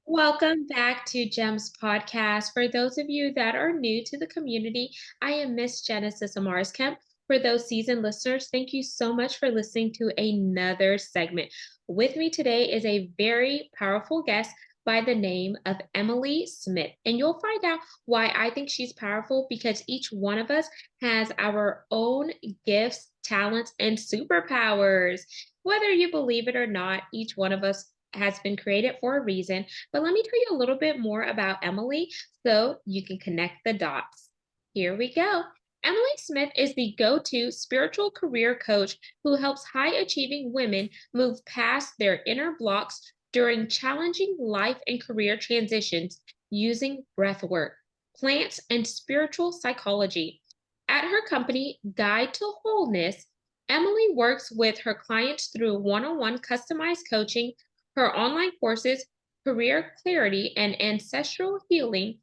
Welcome back to Gems Podcast. For those of you that are new to the community, I am Miss Genesis Amaris Kemp. For those seasoned listeners, thank you so much for listening to another segment. With me today is a very powerful guest by the name of Emily Smith. And you'll find out why I think she's powerful because each one of us has our own gifts, talents, and superpowers. Whether you believe it or not, each one of us has been created for a reason. But let me tell you a little bit more about Emily so you can connect the dots. Here we go. Emily Smith is the go to spiritual career coach who helps high achieving women move past their inner blocks during challenging life and career transitions using breathwork, plants, and spiritual psychology. At her company, Guide to Wholeness, Emily works with her clients through one on one customized coaching, her online courses, career clarity, and ancestral healing,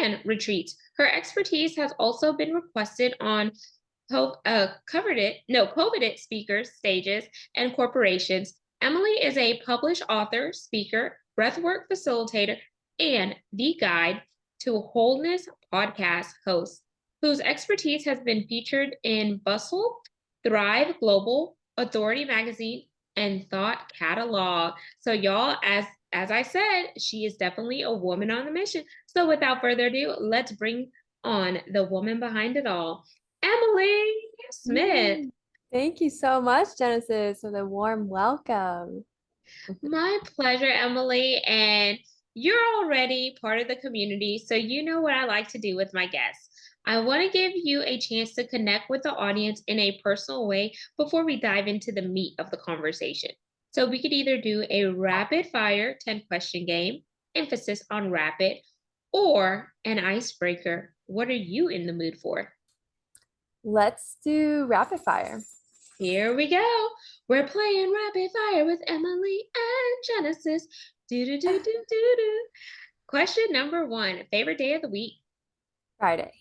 and retreats. Her expertise has also been requested on coveted speakers, stages, and corporations. Emily is a published author, speaker, breathwork facilitator, and the Guide to Wholeness podcast host, whose expertise has been featured in Bustle, Thrive Global, Authority Magazine, and Thought Catalog. So y'all, as I said, she is definitely a woman on a mission. So without further ado, let's bring on the woman behind it all, Emily Smith. Yay. Thank you so much, Genesis, for the warm welcome. My pleasure, Emily. And you're already part of the community, so you know what I like to do with my guests. I want to give you a chance to connect with the audience in a personal way before we dive into the meat of the conversation. So we could either do a rapid fire 10-question game, emphasis on rapid, or an icebreaker. What are you in the mood for? Let's do rapid fire. Here we go. We're playing rapid fire with Emily and Genesis. Do do do do do do. Question number one, favorite day of the week. Friday.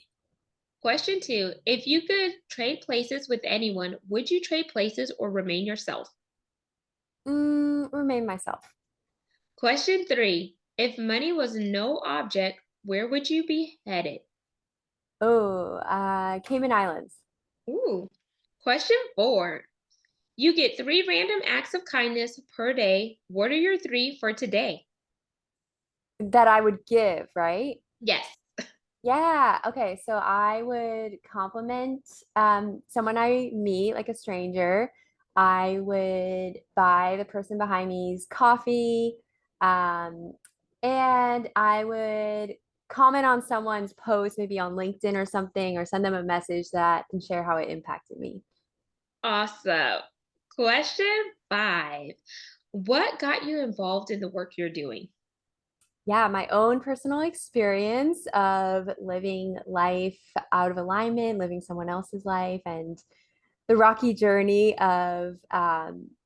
Question two, if you could trade places with anyone, would you trade places or remain yourself? Remain myself. Question three, if money was no object, where would you be headed? Oh, Cayman Islands. Ooh. Question four, you get 3 random acts of kindness per day. What are your 3 for today? That I would give, right? Yes. Yeah. Okay. So I would compliment someone I meet, like a stranger. I would buy the person behind me's coffee. Um, and I would comment on someone's post, maybe on LinkedIn or something, or send them a message that can share how it impacted me. Awesome. Question 5. What got you involved in the work you're doing? Yeah, my own personal experience of living life out of alignment, living someone else's life, and the rocky journey of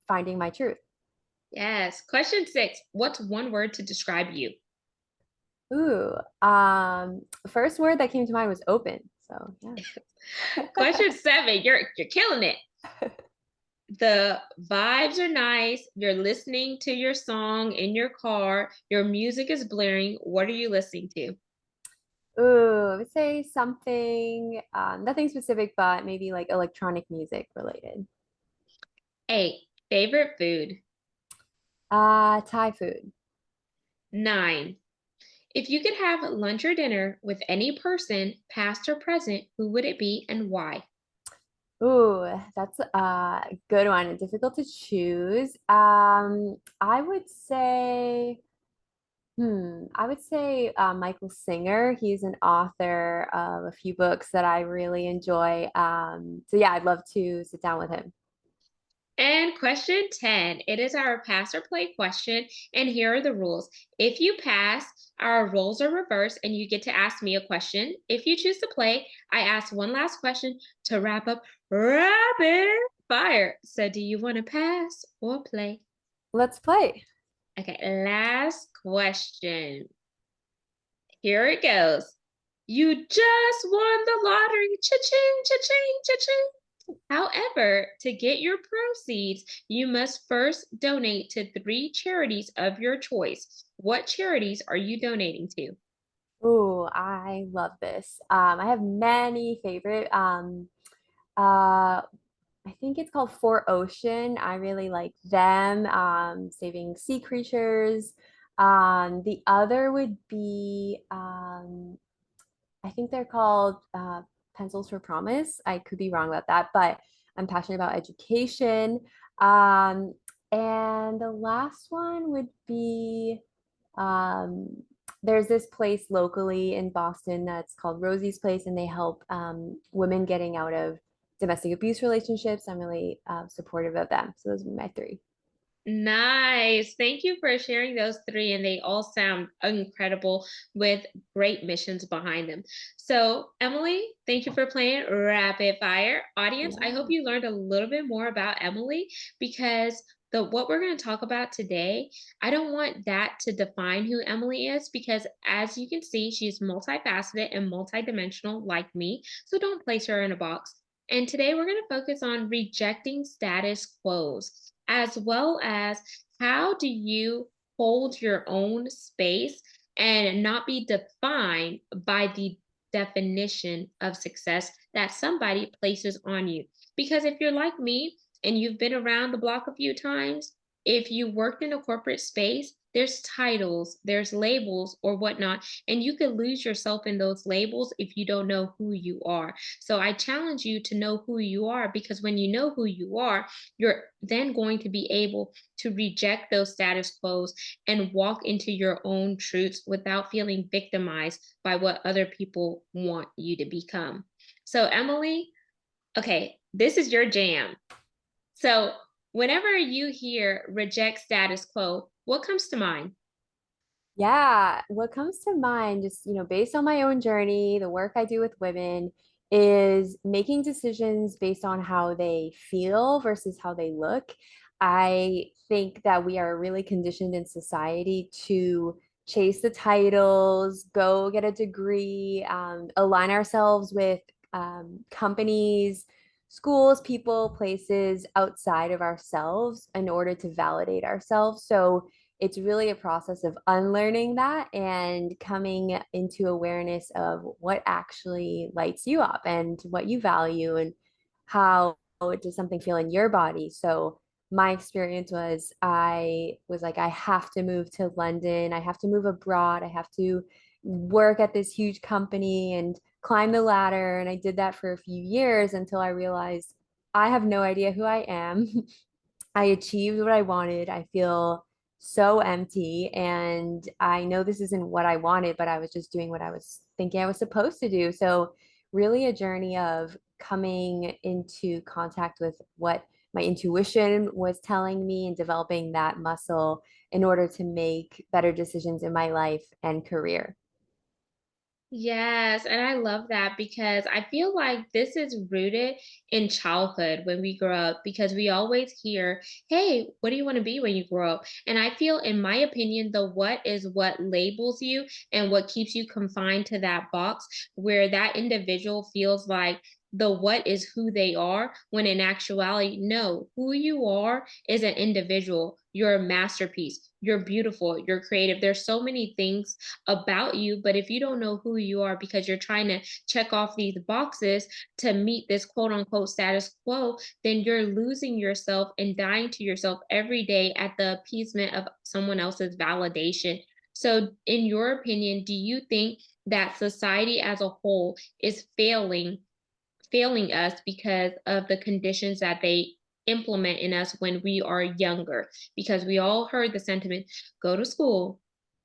finding my truth. Yes. Question 6. What's one word to describe you? Ooh, first word that came to mind was open. So yeah. Question 7. You're killing it. The vibes are nice. You're listening to your song in your car. Your music is blaring. What are you listening to? Ooh, I would say something, nothing specific, but maybe like electronic music related. 8. Favorite food? Thai food. 9. If you could have lunch or dinner with any person, past or present, who would it be and why? Ooh, that's a good one. Difficult to choose. I would say, I would say Michael Singer. He's an author of a few books that I really enjoy. So yeah, I'd love to sit down with him. And question 10, it is our pass or play question. And here are the rules. If you pass, our roles are reversed and you get to ask me a question. If you choose to play, I ask one last question to wrap up rapid fire. So, do you want to pass or play? Let's play. Okay, last question. Here it goes. You just won the lottery. Cha-ching, cha-ching, cha-ching. However, to get your proceeds, you must first donate to three charities of your choice. What charities are you donating to? Ooh, I love this. I have many favorite. Uh, I think it's called For Ocean. I really like them. Saving sea creatures. The other would be I think they're called Pencils for Promise. I could be wrong about that, but I'm passionate about education. Um, and the last one would be um, there's this place locally in Boston that's called Rosie's Place, and they help women getting out of domestic abuse relationships. I'm really supportive of them. So those are my three. Nice. Thank you for sharing those three, and they all sound incredible with great missions behind them. So, Emily, thank you for playing Rapid Fire. Audience, I hope Yeah. you learned a little bit more about Emily because the what we're going to talk about today, I don't want that to define who Emily is because as you can see, she's multifaceted and multidimensional like me. So don't place her in a box. And today we're going to focus on rejecting status quos as well as how do you hold your own space and not be defined by the definition of success that somebody places on you. Because if you're like me and you've been around the block a few times, if you worked in a corporate space, there's titles, there's labels or whatnot, and you could lose yourself in those labels if you don't know who you are. So I challenge you to know who you are because when you know who you are, you're then going to be able to reject those status quos and walk into your own truths without feeling victimized by what other people want you to become. So, Emily, okay, this is your jam. So, whenever you hear reject status quo, what comes to mind? Yeah, what comes to mind, just, based on my own journey, the work I do with women, is making decisions based on how they feel versus how they look. I think that we are really conditioned in society to chase the titles, go get a degree, align ourselves with companies, schools, people, places outside of ourselves in order to validate ourselves. So, it's really a process of unlearning that and coming into awareness of what actually lights you up and what you value and how does something feel in your body. So my experience was I was like, I have to move to London, I have to move abroad, I have to work at this huge company and climb the ladder. And I did that for a few years until I realized I have no idea who I am. I achieved what I wanted. I feel so empty. And I know this isn't what I wanted, but I was just doing what I was thinking I was supposed to do. So, really, a journey of coming into contact with what my intuition was telling me and developing that muscle in order to make better decisions in my life and career. Yes, and I love that because I feel like this is rooted in childhood when we grow up because we always hear, "Hey, what do you want to be when you grow up?" And I feel, in my opinion, the what is what labels you and what keeps you confined to that box where that individual feels like the what is who they are, when in actuality, no, who you are is an individual. You're a masterpiece. You're beautiful. You're creative. There's so many things about you. But if you don't know who you are because you're trying to check off these boxes to meet this quote unquote status quo, then you're losing yourself and dying to yourself every day at the appeasement of someone else's validation. So, in your opinion, do you think that society as a whole is failing us because of the conditions that they implement in us when we are younger? Because we all heard the sentiment, go to school,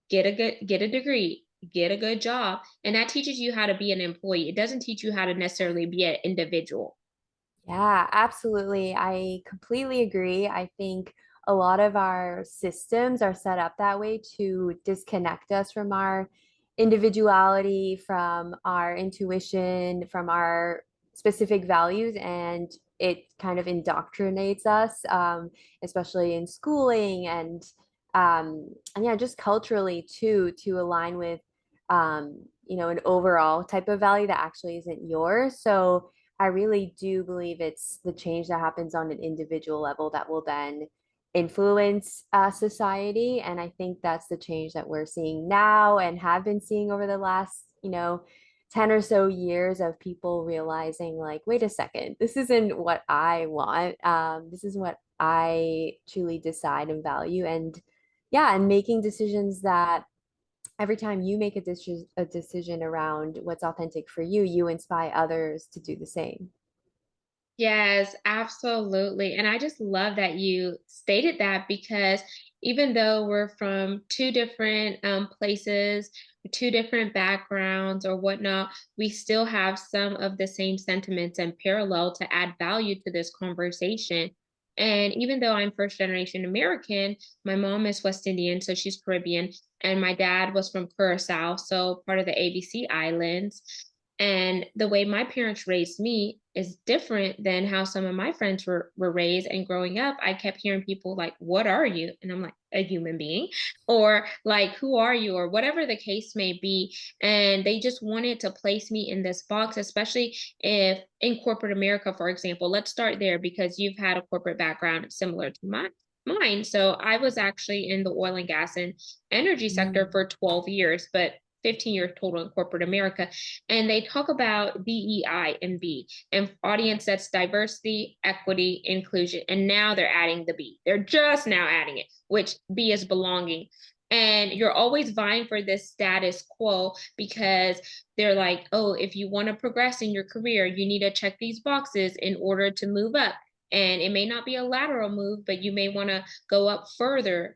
get a degree, get a good job, and that teaches you how to be an employee. It doesn't teach you how to necessarily be an individual. Yeah, absolutely. I completely agree. I think a lot of our systems are set up that way to disconnect us from our individuality, from our intuition, from our specific values, and it kind of indoctrinates us, especially in schooling and yeah, just culturally too, to align with an overall type of value that actually isn't yours. So I really do believe it's the change that happens on an individual level that will then influence society. And I think that's the change that we're seeing now and have been seeing over the last, 10 or so years of people realizing, like, wait a second, this isn't what I want. This is what I truly decide and value. And yeah, and making decisions that every time you make a decision around what's authentic for you, you inspire others to do the same. Yes, absolutely. And I just love that you stated that because even though we're from two different places, two different backgrounds or whatnot, we still have some of the same sentiments and parallel to add value to this conversation. And even though I'm first generation American, my mom is West Indian, so she's Caribbean, and my dad was from Curacao, so part of the ABC Islands. And the way my parents raised me is different than how some of my friends were raised. And growing up, I kept hearing people like, "What are you?" And I'm like, "A human being," or like, "Who are you?" or whatever the case may be. And they just wanted to place me in this box, especially if in corporate America, for example. Let's start there because you've had a corporate background similar to mine. So I was actually in the oil and gas and energy sector Mm. for 12 years, but 15 years total in corporate America. And they talk about DEI and B and audience that's diversity, equity, inclusion. And now they're adding the B. They're just now adding it, which B is belonging. And you're always vying for this status quo because they're like, oh, if you want to progress in your career, you need to check these boxes in order to move up. And it may not be a lateral move, but you may want to go up further.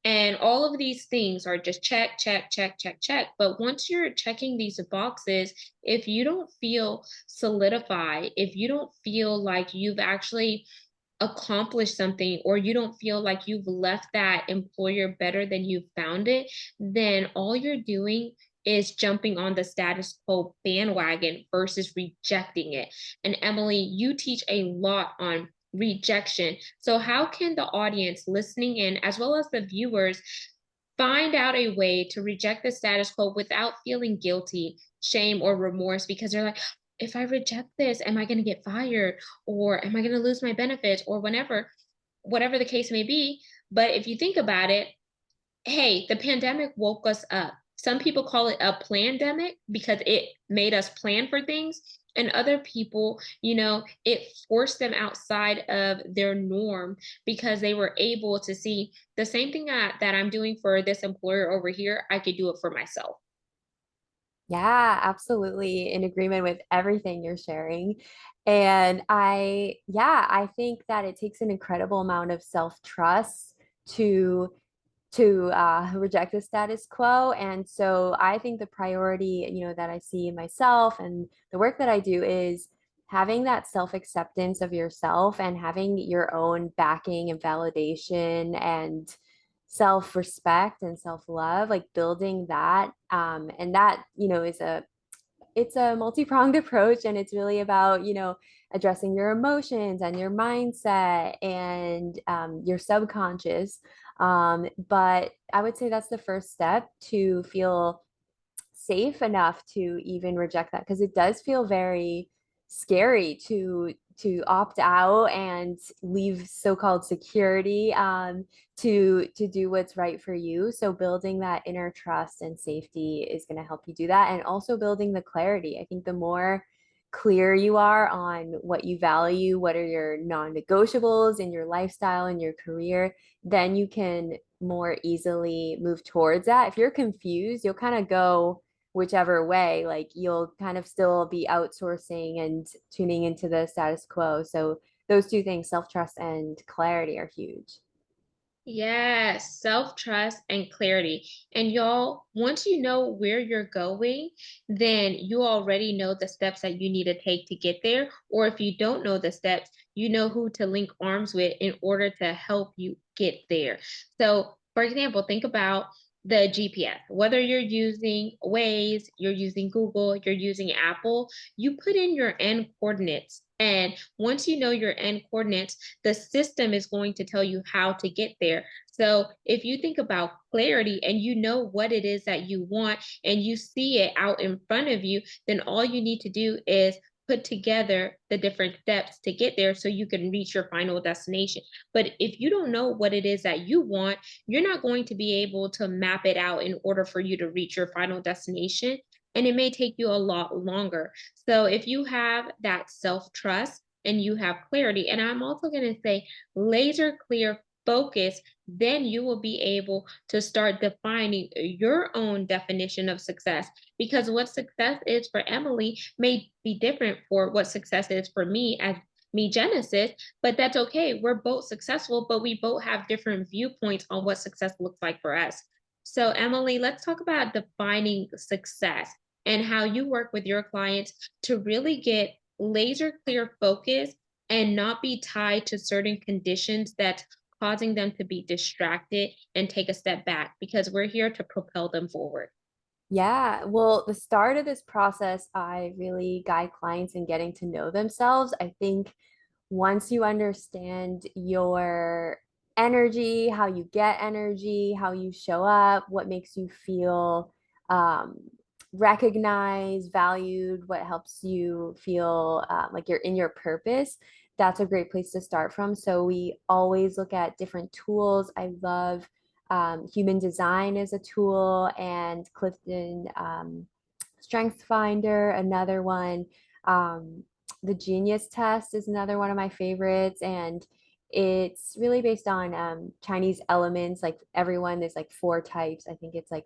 And all of these things are just check, check, check, check, check. But once you're checking these boxes, if you don't feel solidified, if you don't feel like you've actually accomplished something, or you don't feel like you've left that employer better than you found it, then all you're doing is jumping on the status quo bandwagon versus rejecting it. And Emily, you teach a lot on rejection. So, how can the audience listening in, as well as the viewers, find out a way to reject the status quo without feeling guilty, shame, or remorse because they're like, if I reject this, am I going to get fired? Or am I going to lose my benefits? Or whatever the case may be. But if you think about it, hey, the pandemic woke us up. Some people call it a plandemic because it made us plan for things. And other people, it forced them outside of their norm because they were able to see the same thing that I'm doing for this employer over here, I could do it for myself. Yeah, absolutely in agreement with everything you're sharing. And I think that it takes an incredible amount of self-trust to reject the status quo. And so I think the priority, that I see in myself and the work that I do is having that self-acceptance of yourself and having your own backing and validation and self-respect and self-love, like building that. And that, it's a multi-pronged approach, and it's really about, addressing your emotions and your mindset and your subconscious. But I would say that's the first step to feel safe enough to even reject that, because it does feel very scary to opt out and leave so-called security, to do what's right for you. So building that inner trust and safety is going to help you do that, and also building the clarity. I think the more clear you are on what you value, what are your non-negotiables in your lifestyle and your career, then you can more easily move towards that. If you're confused, you'll kind of go whichever way. Like, you'll kind of still be outsourcing and tuning into the status quo. So those two things, self-trust and clarity, are huge. Yes, self-trust and clarity. And y'all, once you know where you're going, then you already know the steps that you need to take to get there. Or if you don't know the steps, you know who to link arms with in order to help you get there. So, for example, think about the GPS. Whether you're using Waze, you're using Google, you're using Apple, you put in your end coordinates. And once you know your end coordinates, the system is going to tell you how to get there. So if you think about clarity and you know what it is that you want and you see it out in front of you, then all you need to do is put together the different steps to get there so you can reach your final destination. But if you don't know what it is that you want, you're not going to be able to map it out in order for you to reach your final destination. And it may take you a lot longer. So if you have that self trust and you have clarity, and I'm also going to say laser clear focus, then you will be able to start defining your own definition of success. Because what success is for Emily may be different for what success is for me as me, Genesis, but that's okay. We're both successful, but we both have different viewpoints on what success looks like for us. So, Emily, let's talk about defining success and how you work with your clients to really get laser clear focus and not be tied to certain conditions that's causing them to be distracted and take a step back because we're here to propel them forward. Yeah, well, the start of this process, I really guide clients in getting to know themselves. I think once you understand your energy, how you get energy, how you show up, what makes you feel um, recognized, valued, what helps you feel like you're in your purpose, that's a great place to start from. So we always look at different tools. I love human design as a tool, and Clifton Strength Finder, another one. Um, the Genius Test is another one of my favorites, and it's really based on Chinese elements. Like everyone, there's like four types. I think it's like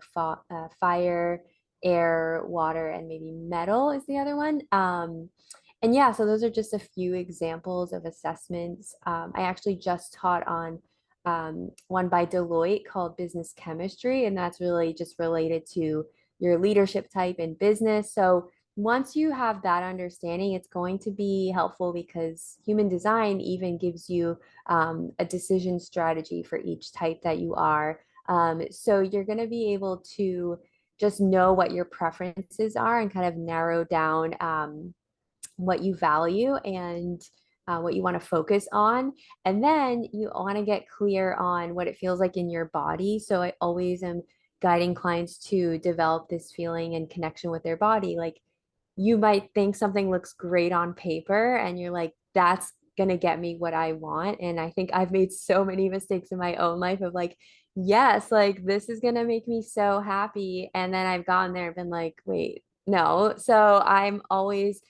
fire, air, water, and maybe metal is the other one. And yeah, so those are just a few examples of assessments. I actually just taught on one by Deloitte called Business Chemistry, and that's really just related to your leadership type in business. So once you have that understanding, it's going to be helpful because human design even gives you a decision strategy for each type that you are. So you're going to be able to just know what your preferences are and kind of narrow down what you value and what you want to focus on. And then you want to get clear on what it feels like in your body. So I always am guiding clients to develop this feeling and connection with their body. Like you might think something looks great on paper and you're like, that's going to get me what I want. And I think I've made so many mistakes in my own life of like, yes, like this is going to make me so happy. And then I've gone there and been like, wait, no. So I'm always,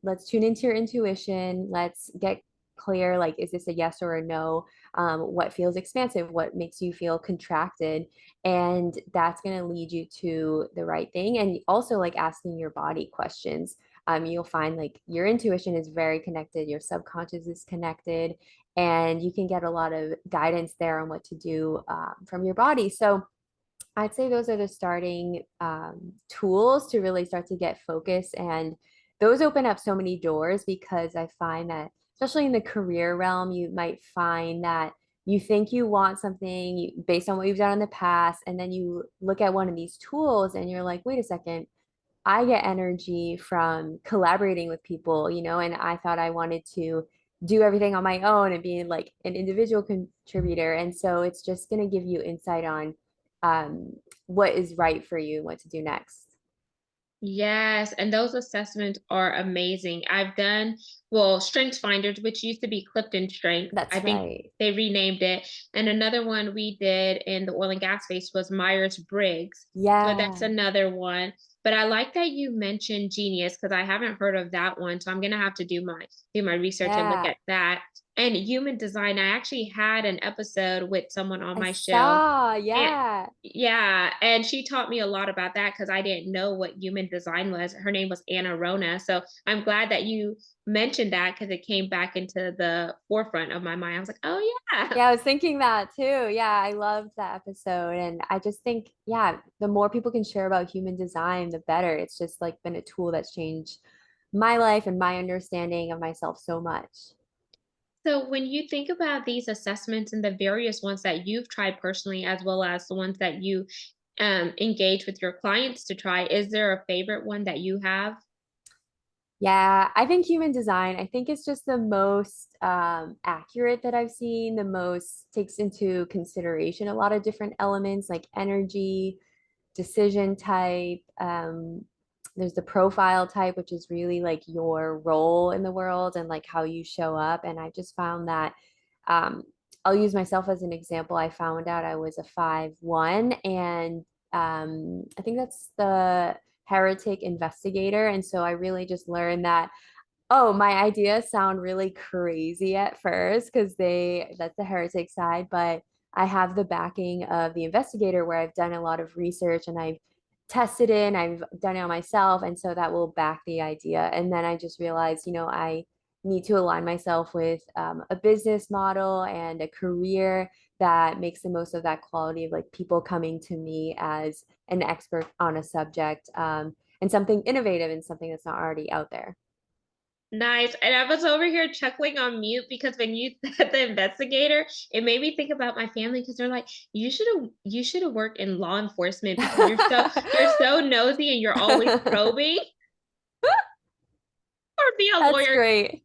let's tune into your intuition. Let's get clear. Like, is this a yes or a no? What feels expansive? What makes you feel contracted? And that's going to lead you to the right thing. And also like asking your body questions. You'll find like your intuition is very connected, your subconscious is connected, and you can get a lot of guidance there on what to do from your body. So I'd say those are the starting tools to really start to get focus. And those open up so many doors because I find that, especially in the career realm, you might find that you think you want something based on what you've done in the past. And then you look at one of these tools and you're like, wait a second, I get energy from collaborating with people, and I thought I wanted to do everything on my own and be like an individual contributor. And so it's just going to give you insight on um, what is right for you and what to do next. Yes, and those assessments are amazing. I've done, well, Strengths Finders, which used to be Clifton Strength. I That's think right. they renamed it. And another one we did in the oil and gas space was Myers-Briggs. So that's Yeah. another one. But I like that you mentioned Genius because I haven't heard of that one. So I'm gonna have to do my research and look Yeah. at that. And human design, I actually had an episode with someone on I my show. saw. And Yeah. yeah, and she taught me a lot about that because I didn't know what human design was. Her name was Anna Rona. So I'm glad that you mentioned that because it came back into the forefront of my mind. I was like, oh yeah. Yeah, I was thinking that too. Yeah, I loved that episode. And I just think, yeah, the more people can share about human design, the better. It's just like been a tool that's changed my life and my understanding of myself so much. So when you think about these assessments and the various ones that you've tried personally, as well as the ones that you engage with your clients to try, is there a favorite one that you have? Yeah, I think human design, I think it's just the most accurate that I've seen, the most takes into consideration a lot of different elements like energy, decision type, there's the profile type, which is really like your role in the world and like how you show up. And I just found that um, I'll use myself as an example. I found out I was a 5'1", and I think that's the heretic investigator. And so I really just learned that, oh, my ideas sound really crazy at first because that's the heretic side, but I have the backing of the investigator where I've done a lot of research and I've tested it and I've done it on myself. And so that will back the idea. And then I just realized, I need to align myself with a business model and a career that makes the most of that quality of like people coming to me as an expert on a subject, and something innovative and something that's not already out there. Nice. And I was over here chuckling on mute because when you said the investigator, it made me think about my family because they're like, you should have worked in law enforcement because you're so nosy and you're always probing or be a That's lawyer. great.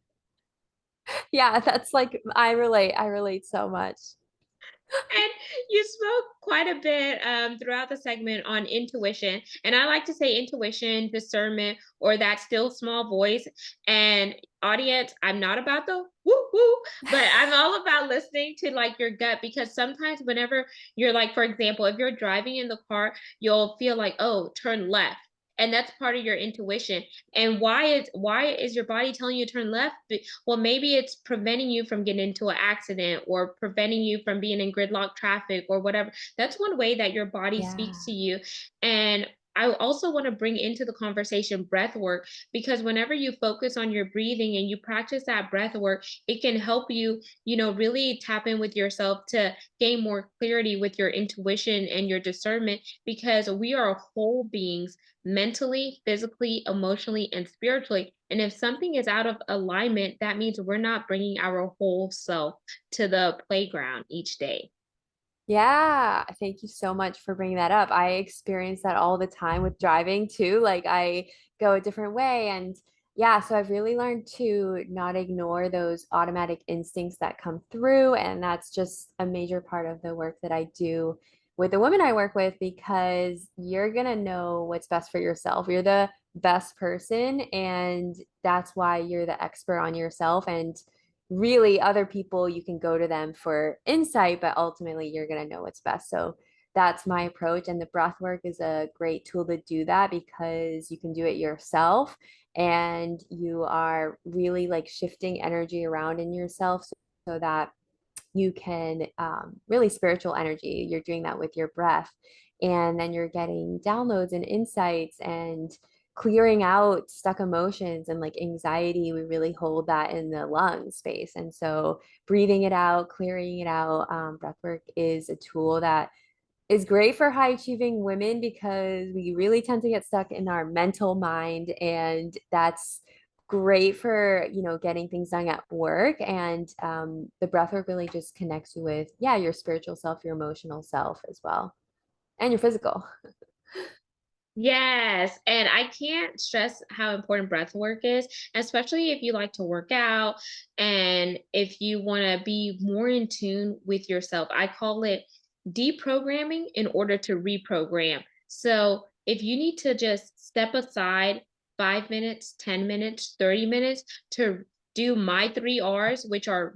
Yeah, that's like I relate. I relate so much. And you spoke quite a bit throughout the segment on intuition. And I like to say intuition, discernment, or that still small voice. And audience, I'm not about the woo woo, but I'm all about listening to like your gut because sometimes whenever you're like, for example, if you're driving in the car, you'll feel like, oh, turn left. And that's part of your intuition. And why is your body telling you to turn left? Well, maybe it's preventing you from getting into an accident or preventing you from being in gridlock traffic or whatever. That's one way that your body speaks to Yeah. you. And I also want to bring into the conversation breath work because whenever you focus on your breathing and you practice that breath work, it can help you, really tap in with yourself to gain more clarity with your intuition and your discernment because we are whole beings mentally, physically, emotionally, and spiritually. And if something is out of alignment, that means we're not bringing our whole self to the playground each day. Yeah, thank you so much for bringing that up. I experience that all the time with driving too. Like I go a different way and yeah, so I've really learned to not ignore those automatic instincts that come through, and that's just a major part of the work that I do with the women I work with because you're going to know what's best for yourself. You're the best person, and that's why you're the expert on yourself. And really other people, you can go to them for insight, but ultimately you're going to know what's best. So that's my approach, and the breath work is a great tool to do that because you can do it yourself and you are really like shifting energy around in yourself so that you can really spiritual energy. You're doing that with your breath. And then you're getting downloads and insights and clearing out stuck emotions and like anxiety. We really hold that in the lung space. And so breathing it out, clearing it out, breath work is a tool that is great for high achieving women because we really tend to get stuck in our mental mind, and that's great for getting things done at work. And the breath work really just connects you with, yeah, your spiritual self, your emotional self as well, and your physical. Yes, and I can't stress how important breath work is, especially if you like to work out and if you want to be more in tune with yourself. I call it deprogramming in order to reprogram. So, if you need to just step aside 5 minutes, 10 minutes, 30 minutes to do my 3 R's, which are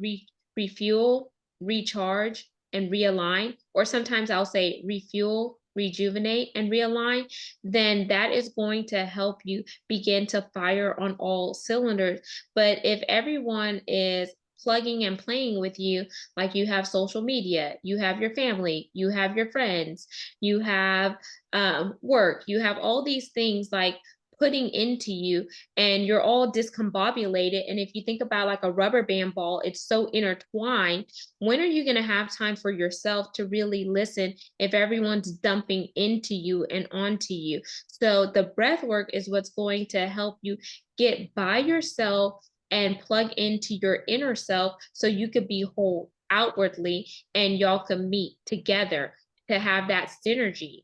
refuel, recharge, and realign, or sometimes I'll say refuel, rejuvenate, and realign, then that is going to help you begin to fire on all cylinders. But if everyone is plugging and playing with you, like you have social media, you have your family, you have your friends, you have work, you have all these things like putting into you and you're all discombobulated. And if you think about like a rubber band ball, it's so intertwined. When are you going to have time for yourself to really listen if everyone's dumping into you and onto you? So the breath work is what's going to help you get by yourself and plug into your inner self so you could be whole outwardly and y'all can meet together to have that synergy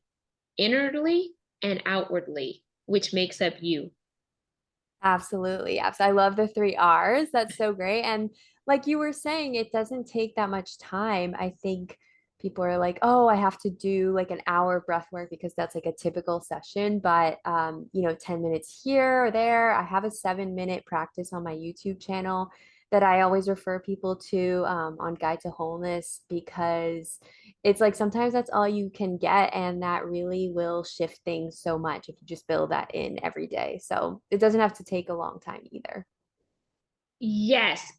inwardly and outwardly, which makes up you. Absolutely. Yes. I love the 3 R's. That's so great. And like you were saying, it doesn't take that much time. I think people are like, oh, I have to do like an hour breath work because that's like a typical session. But, 10 minutes here or there. I have a 7-minute practice on my YouTube channel that I always refer people to on Guide to Wholeness because it's like sometimes that's all you can get. And that really will shift things so much if you just build that in every day. So it doesn't have to take a long time either. Yes,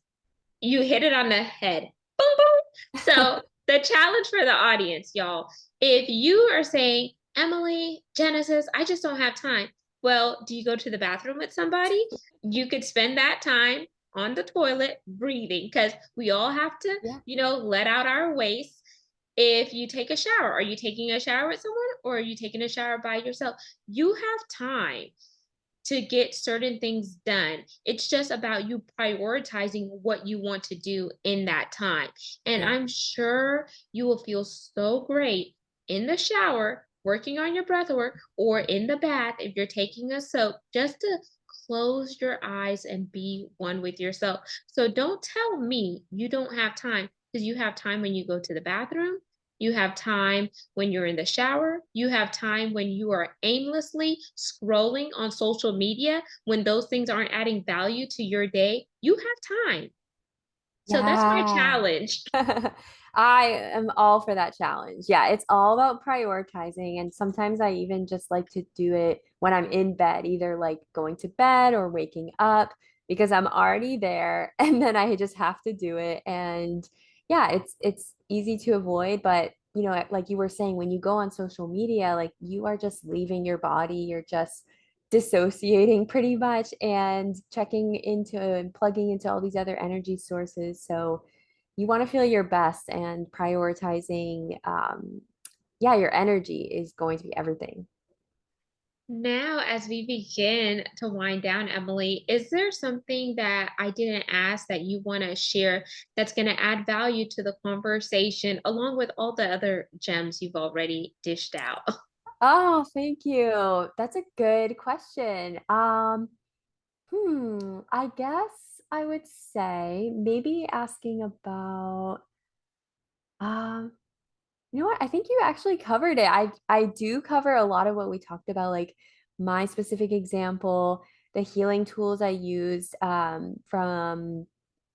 you hit it on the head. Boom, boom. So, the challenge for the audience, y'all, if you are saying, Emily, Genesis, I just don't have time. Well, do you go to the bathroom with somebody? You could spend that time on the toilet breathing because we all have to, Yeah. let out our waste. If you take a shower, are you taking a shower with someone or are you taking a shower by yourself? You have time to get certain things done. It's just about you prioritizing what you want to do in that time. And Yeah. I'm sure you will feel so great in the shower, working on your breath work, or in the bath if you're taking a soak, just to close your eyes and be one with yourself. So don't tell me you don't have time because you have time when you go to the bathroom. You have time when you're in the shower. You have time when you are aimlessly scrolling on social media, when those things aren't adding value to your day. You have time. So that's my Yeah. challenge. I am all for that challenge. Yeah, it's all about prioritizing. And sometimes I even just like to do it when I'm in bed, either like going to bed or waking up because I'm already there and then I just have to do it. And yeah, it's easy to avoid, but like you were saying, when you go on social media, like you are just leaving your body, you're just dissociating pretty much and checking into and plugging into all these other energy sources. So you want to feel your best and prioritizing, yeah, your energy is going to be everything. Now, as we begin to wind down, Emily, is there something that I didn't ask that you want to share that's going to add value to the conversation, along with all the other gems you've already dished out? Oh, thank you. That's a good question. I guess I would say maybe asking about, um, you know what? I think you actually covered it. I do cover a lot of what we talked about, like my specific example, the healing tools I used from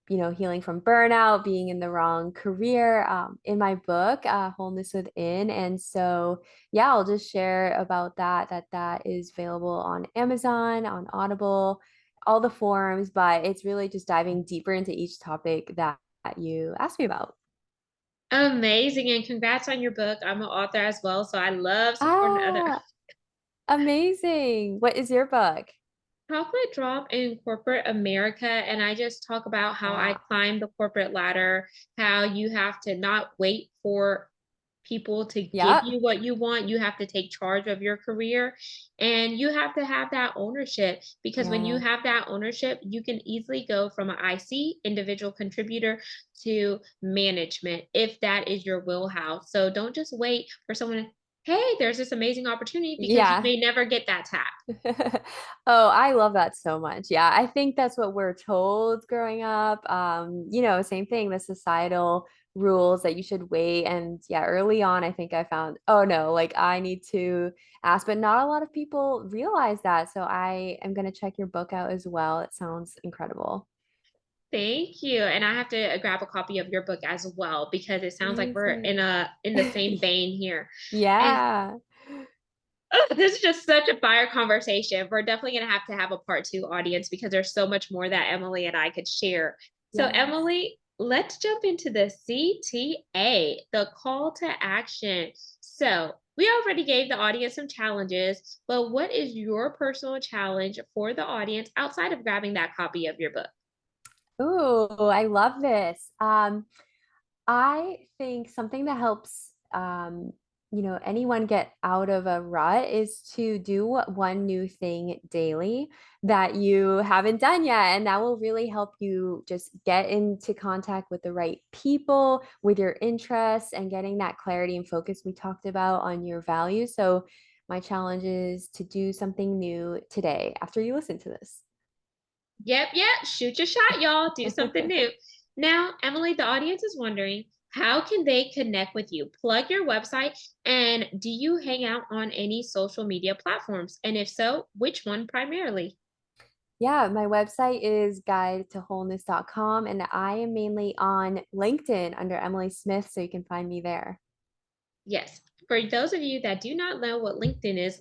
healing from burnout, being in the wrong career, in my book, Wholeness Within. And so, yeah, I'll just share about that is available on Amazon, on Audible, all the forums, but it's really just diving deeper into each topic that you asked me about. Amazing. And congrats on your book. I'm an author as well. So I love supporting other Ah, amazing. What is your book? chocolate drop in corporate America. And I just talk about how I Wow. climbed the corporate ladder, how you have to not wait for people to give Yep. you what you want. You have to take charge of your career and you have to have that ownership because when you Yeah. have that ownership, you can easily go from an IC, individual contributor, to management if that is your wheelhouse. So don't just wait for someone, hey, there's this amazing opportunity because you Yeah. may never get that tap. Oh, I love that so much. Yeah, I think that's what we're told growing up. Same thing, the societal rules that you should wait. And yeah, early on, I think I found, oh no, like I need to ask, but not a lot of people realize that. So I am going to check your book out as well. It sounds incredible. Thank you. And I have to grab a copy of your book as well because it sounds like we're Amazing. in the same vein here. And Yeah. oh, this is just such a fire conversation. We're definitely going to have a part two audience because there's so much more that Emily and I could share. So, Yes. Emily, let's jump into the CTA, the call to action. So, we already gave the audience some challenges, but what is your personal challenge for the audience outside of grabbing that copy of your book? Ooh, I love this. I think something that helps anyone get out of a rut is to do one new thing daily that you haven't done yet. And that will really help you just get into contact with the right people, with your interests, and getting that clarity and focus we talked about on your values. So my challenge is to do something new today after you listen to this. Yep, yep. Shoot your shot, y'all. Do something new. Now, Emily, the audience is wondering, How can they connect with you? Plug your website, and do you hang out on any social media platforms? And if so, which one primarily? Yeah, my website is guidetowholeness.com, and I am mainly on LinkedIn under Emily Smith, so you can find me there. Yes. For those of you that do not know what LinkedIn is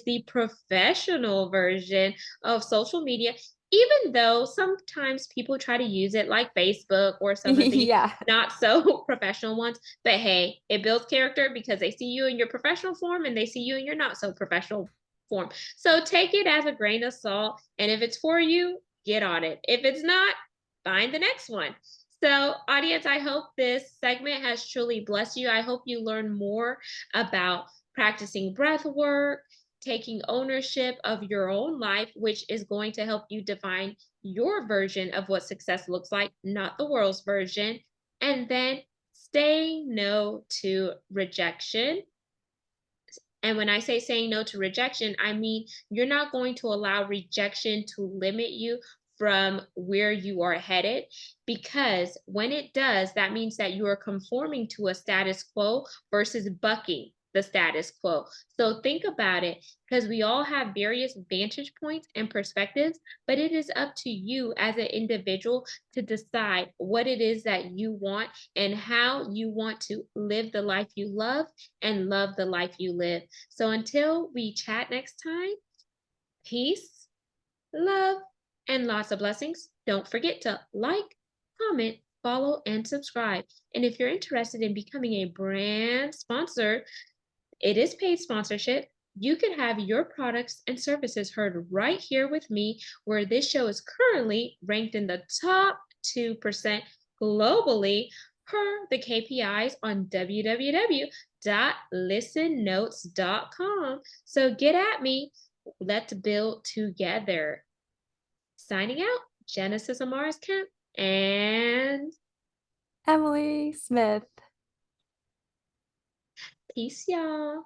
the professional version of social media, even though sometimes people try to use it like Facebook or some of the Yeah. not so professional ones. But hey, it builds character because they see you in your professional form and they see you in your not so professional form. So take it as a grain of salt. And if it's for you, get on it. If it's not, find the next one. So, audience, I hope this segment has truly blessed you. I hope you learn more about practicing breath work, taking ownership of your own life, which is going to help you define your version of what success looks like, not the world's version. And then saying no to rejection. And when I say saying no to rejection, I mean you're not going to allow rejection to limit you from where you are headed, because when it does, that means that you are conforming to a status quo versus bucking the status quo. So think about it, because we all have various vantage points and perspectives, but it is up to you as an individual to decide what it is that you want and how you want to live the life you love and love the life you live. So until we chat next time, peace, love, and lots of blessings. Don't forget to like, comment, follow, and subscribe. And if you're interested in becoming a brand sponsor, it is paid sponsorship. You could have your products and services heard right here with me, where this show is currently ranked in the top 2% globally per the KPIs on www.listennotes.com. So get at me. Let's build together. Signing out, Genesis Amaris Kemp, and Emily Smith. peace, y'all.